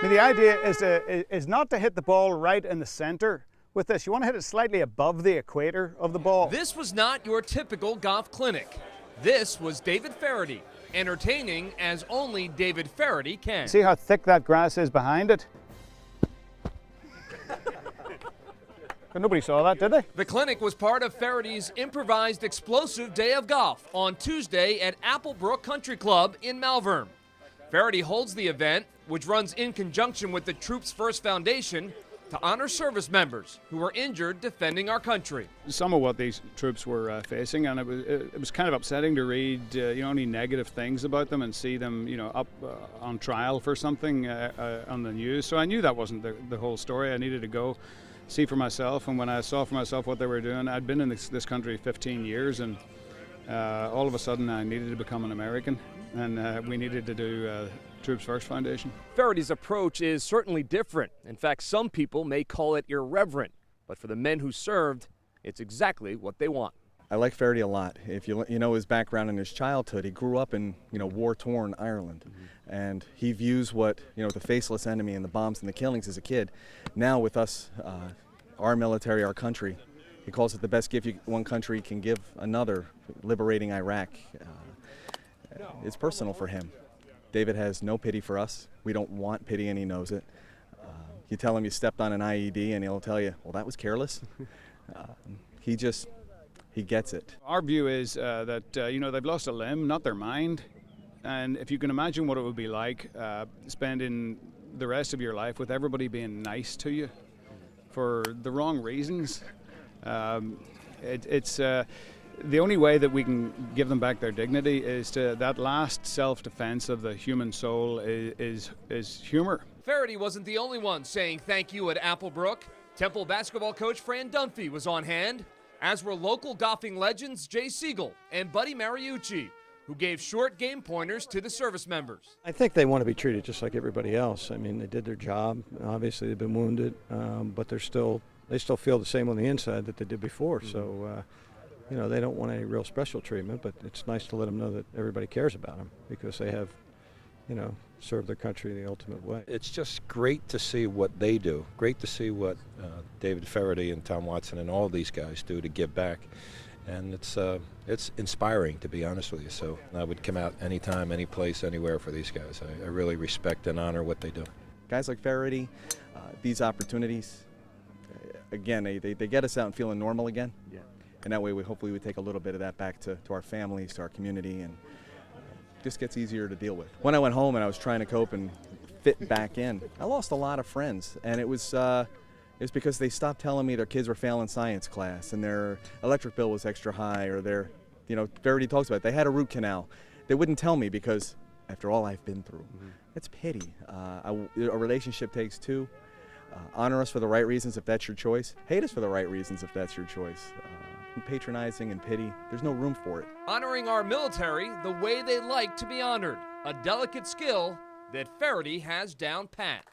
mean, the idea is not to hit the ball right in the center with this. You want to hit it slightly above the equator of the ball. This was not your typical golf clinic. This was David Feherty, entertaining as only David Feherty can. See how thick that grass is behind it? But nobody saw that, did they? The clinic was part of Feherty's improvised explosive day of golf on Tuesday at Applebrook Country Club in Malvern. Feherty holds the event, which runs in conjunction with the Troops First Foundation, to honor service members who were injured defending our country. Some of what these troops were facing, and it was kind of upsetting to read only negative things about them and see them up on trial for something on the news. So I knew that wasn't the whole story. I needed to go see for myself, and when I saw for myself what they were doing, I'd been in this country 15 years, and all of a sudden I needed to become an American, and we needed to do Troops First Foundation. Feherty's approach is certainly different. In fact, some people may call it irreverent, but for the men who served, it's exactly what they want. I like Feherty a lot. If you know his background in his childhood, he grew up in war-torn Ireland, and he views what the faceless enemy and the bombs and the killings as a kid. Now with us, our military, our country, he calls it the best gift one country can give another, liberating Iraq. It's personal for him. David has no pity for us. We don't want pity, and he knows it. You tell him you stepped on an IED, and he'll tell you, well, that was careless. He gets it. Our view is that they've lost a limb, not their mind. And if you can imagine what it would be like spending the rest of your life with everybody being nice to you for the wrong reasons, it's the only way that we can give them back their dignity is to that last self-defense of the human soul is humor. Feherty wasn't the only one saying thank you at Applebrook. Temple basketball coach Fran Dunphy was on hand, as were local golfing legends Jay Siegel and Buddy Mariucci, who gave short game pointers to the service members. I think they want to be treated just like everybody else. I mean, they did their job. Obviously, they've been wounded, but they still feel the same on the inside that they did before. So, they don't want any real special treatment, but it's nice to let them know that everybody cares about them because they have, served their country the ultimate way. It's just great to see what they do. Great to see what David Feherty and Tom Watson and all these guys do to give back. And it's inspiring, to be honest with you. So I would come out anytime, any place, anywhere for these guys. I really respect and honor what they do. Guys like Feherty, these opportunities, again, they get us out and feeling normal again. Yeah. And that way, hopefully we take a little bit of that back to our families, to our community, and just gets easier to deal with. When I went home and I was trying to cope and fit back in, I lost a lot of friends, and it was because they stopped telling me their kids were failing science class and their electric bill was extra high, or Feherty talks about it, they had a root canal. They wouldn't tell me because after all I've been through. It's pity. A relationship takes two. Honor us for the right reasons if that's your choice. Hate us for the right reasons if that's your choice. Patronizing and pity, there's no room for it. Honoring our military the way they like to be honored, a delicate skill that Feherty has down pat.